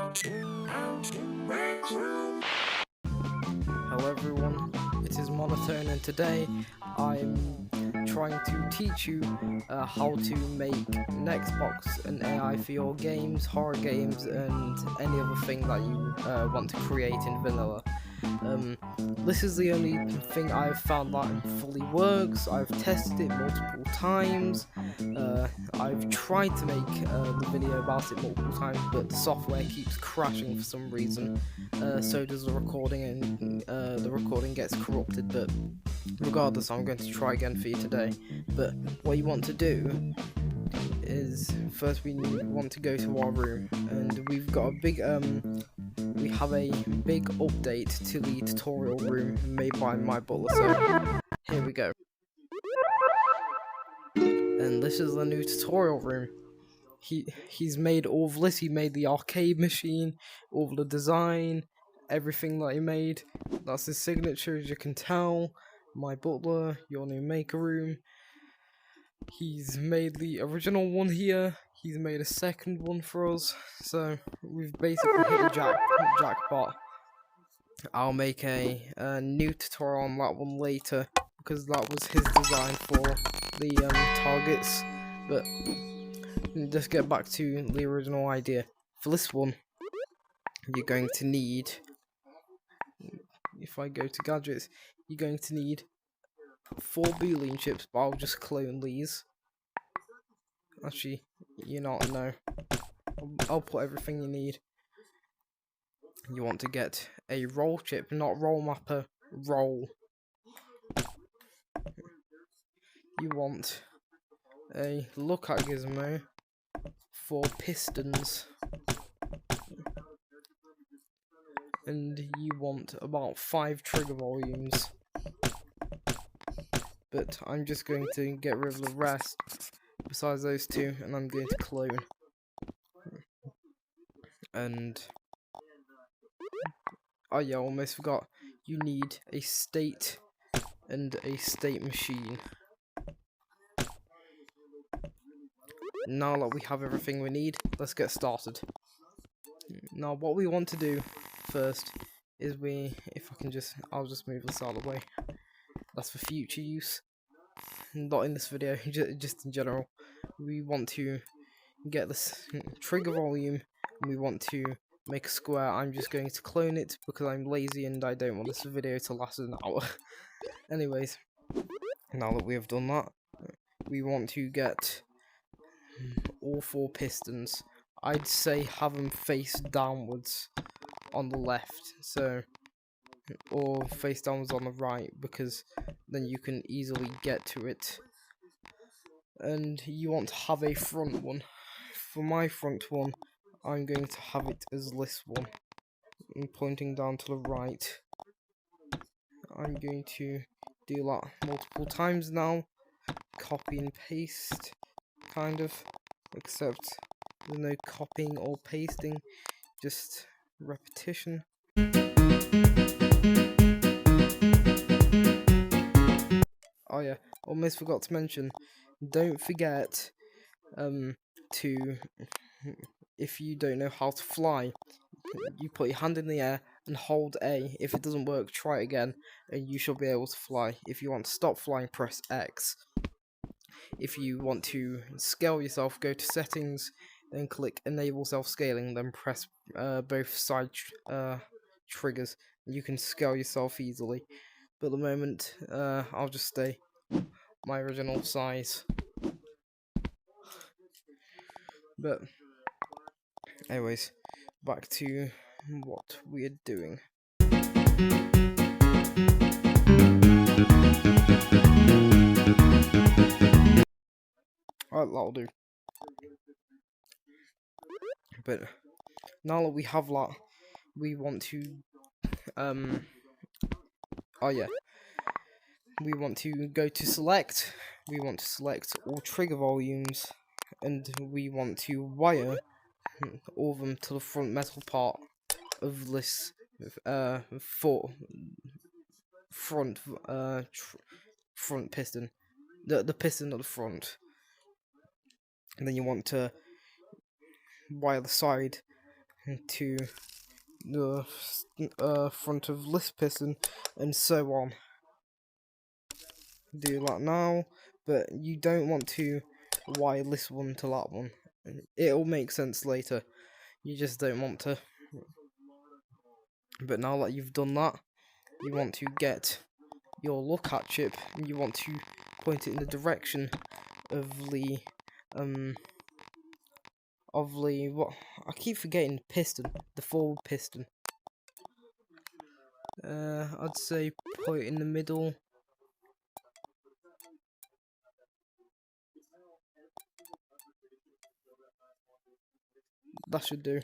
Hello everyone, it is Monotone, and today I'm trying to teach you how to make an Xbox and AI for your games, horror games, and any other thing that you want to create in vanilla. This is the only thing I've found that fully works. I've tested it multiple times. I've tried to make the video about it multiple times, but the software keeps crashing for some reason. So does the recording, and the recording gets corrupted. But regardless, I'm going to try again for you today. But what you want to do is first we want to go to our room, and we've got a big we have a big update to the tutorial room made by my butler. So here we go, and this is the new tutorial room. He's made all of this. He made the arcade machine, all the design, everything that he made. That's his signature, as you can tell. My butler, your new maker room. He's made the original one here. He's made a second one for us. So we've basically hit the jackpot. I'll make a new tutorial on that one later, because that was his design for the targets. But just get back to the original idea. For this one, you're going to need, if I go to gadgets, you're going to need 4 boolean chips, but I'll just clone these. Actually, you not know. I'll put everything you need. You want to get a roll chip, not roll mapper, roll. You want a look at gizmo for pistons. And you want about 5 trigger volumes. But I'm just going to get rid of the rest besides those 2, and I'm going to clone. And oh yeah, almost forgot. You need a state and a state machine. Now that we have everything we need, let's get started. Now what we want to do first is I'll just move this out of the way. That's for future use, not in this video, just in general. We want to get this trigger volume, and we want to make a square. I'm just going to clone it because I'm lazy and I don't want this video to last an hour. Anyways, now that we have done that, we want to get all 4 pistons. I'd say have them face downwards on the left, or face downwards on the right, because then you can easily get to it. And you want to have a front one. For my front one, I'm going to have it as this one, and pointing down to the right. I'm going to do that multiple times now. Copy and paste, kind of, except there's no copying or pasting, just repetition. Oh yeah, almost forgot to mention, don't forget to, if you don't know how to fly, you put your hand in the air and hold A. If it doesn't work, try it again, and you should be able to fly. If you want to stop flying, press X. If you want to scale yourself, go to settings, then click enable self-scaling, then press both side triggers. You can scale yourself easily. But at the moment, I'll just stay my original size. But anyways, back to what we're doing. Alright, that'll do. But now that we have that, we want to we want to go to select. We want to select all trigger volumes, and we want to wire all of them to the front metal part of this front piston, the piston at the front. And then you want to wire the side to the front of this piston, and so on. Do that now, but you don't want to wire this one to that one. It'll make sense later. You just don't want to. But now that you've done that, you want to get your lookout chip, and you want to point it in the direction of the what I keep forgetting, piston, the forward piston. I'd say put it in the middle. That should do.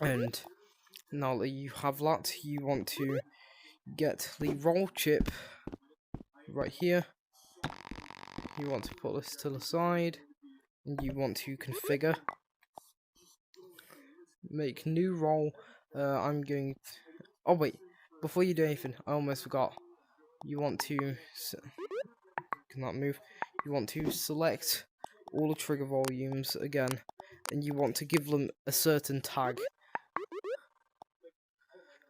And now that you have that, you want to get the roll chip right here. You want to put this to the side, and you want to configure. Make new roll. I'm going. Oh wait, before you do anything, I almost forgot. You want to. Cannot move. You want to select all the trigger volumes again, and you want to give them a certain tag.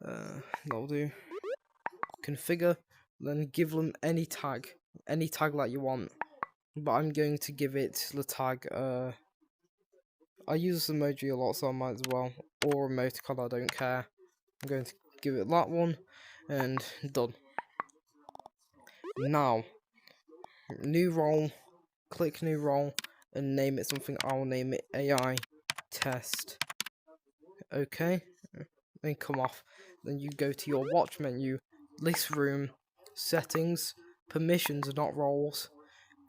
That'll do. Configure, then give them any tag that you want. But I'm going to give it the tag. I use this emoji a lot, so I might as well. Or emoticon, I don't care. I'm going to give it that one, and done. Now, new role. Click new role and name it something. I'll name it AI test. Okay, then come off. Then you go to your watch menu, list room, settings, permissions, not roles,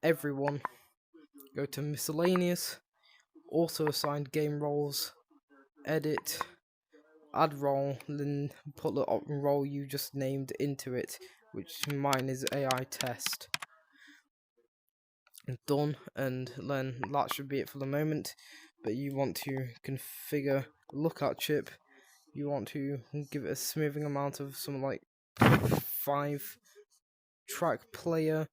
everyone. Go to miscellaneous, auto assigned game roles, edit, add role, then put the role you just named into it, which mine is AI test. Done, and then that should be it for the moment. But you want to configure lookout chip. You want to give it a smoothing amount of something like 5 track player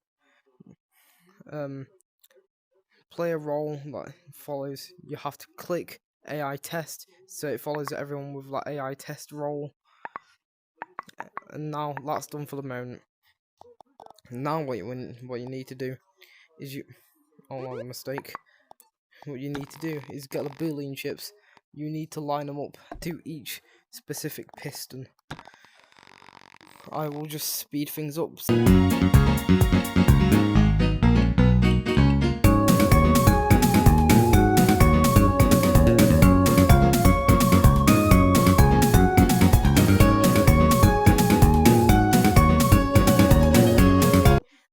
player role that follows. You have to click AI test, so it follows everyone with that AI test role. And now that's done for the moment. Now what you need to do is oh no, mistake. What you need to do is get the boolean chips. You need to line them up to each specific piston. I will just speed things up.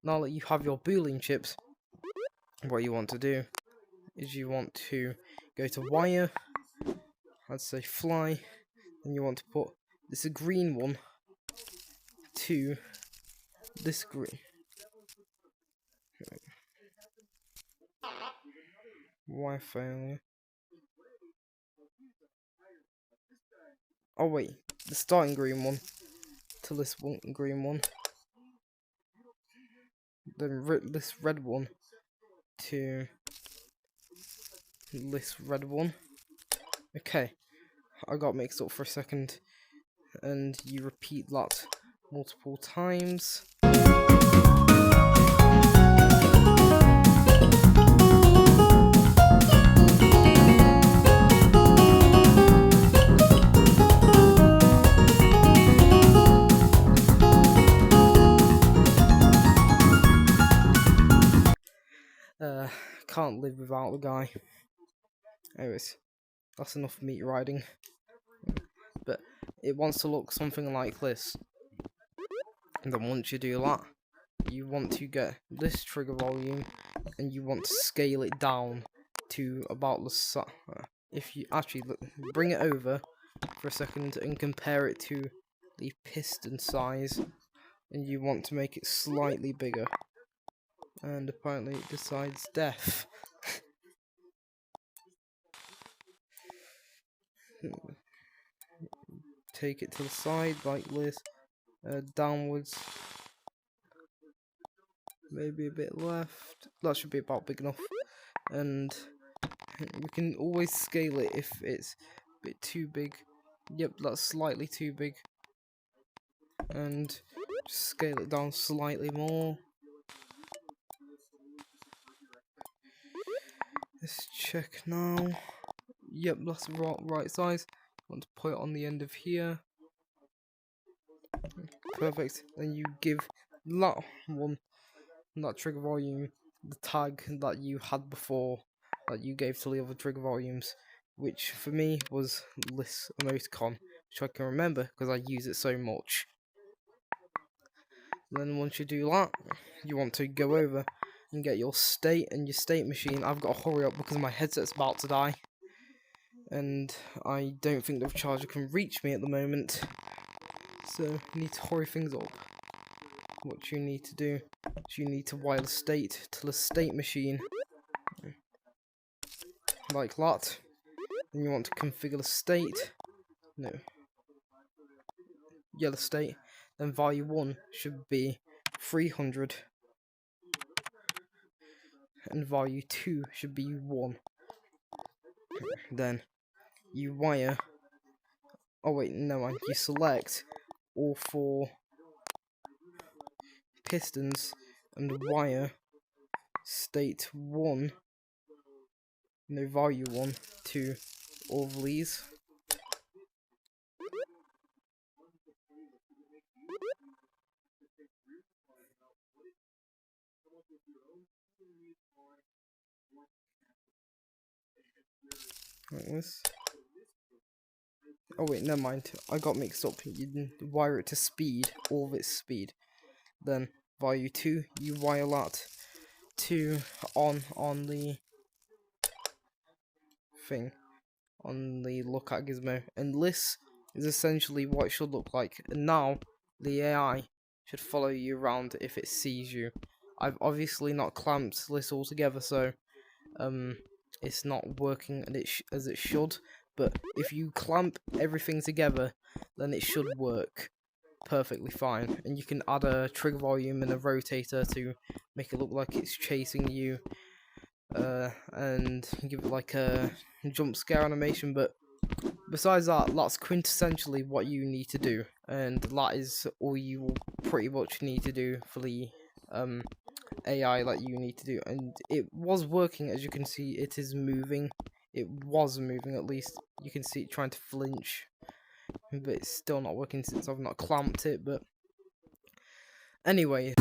Now that you have your boolean chips, what you want to do is you want to go to wire, I'd say fly, and you want to put this green one to this green. Why failure? Oh wait, the starting green one to this one green one. Then this red one to this red one. Okay, I got mixed up for a second, and you repeat that multiple times. Can't live without the guy. Anyways, that's enough meat riding. But it wants to look something like this. And then once you do that, you want to get this trigger volume, and you want to scale it down to about the if you actually bring it over for a second and compare it to the piston size, and you want to make it slightly bigger. And apparently it decides death. Take it to the side like this, downwards, maybe a bit left. That should be about big enough. And we can always scale it if it's a bit too big. Yep, that's slightly too big. And just scale it down slightly more. Let's check now. Yep, that's the right size. Want to put it on the end of here. Perfect. Then you give that one, that trigger volume, the tag that you had before, that you gave to the other trigger volumes, which for me was this emoticon, which I can remember because I use it so much. Then once you do that, you want to go over and get your state and your state machine. I've got to hurry up because my headset's about to die, and I don't think the charger can reach me at the moment, so you need to hurry things up. What you need to do is you need to wire the state to the state machine, like that. Then you want to configure the state. No. Yeah, the state. Then value 1 should be 300. And value 2 should be 1. Then you wire. Oh wait, no mind. You select all 4 pistons and wire state 1. No, value 1 to all of these. Like this. Oh wait, never mind. I got mixed up. You wire it to speed, all of its speed. Then value 2, you wire that to on the thing, on the look at gizmo, and this is essentially what it should look like. And now the AI should follow you around if it sees you. I've obviously not clamped this all together, so it's not working as it should. But if you clamp everything together, then it should work perfectly fine. And you can add a trigger volume and a rotator to make it look like it's chasing you, and give it like a jump scare animation. But besides that, that's quintessentially what you need to do, and that is all you will pretty much need to do for the AI that you need to do. And it was working. As you can see, it is moving. It was moving, at least. You can see it trying to flinch, but it's still not working since I've not clamped it. But anyway.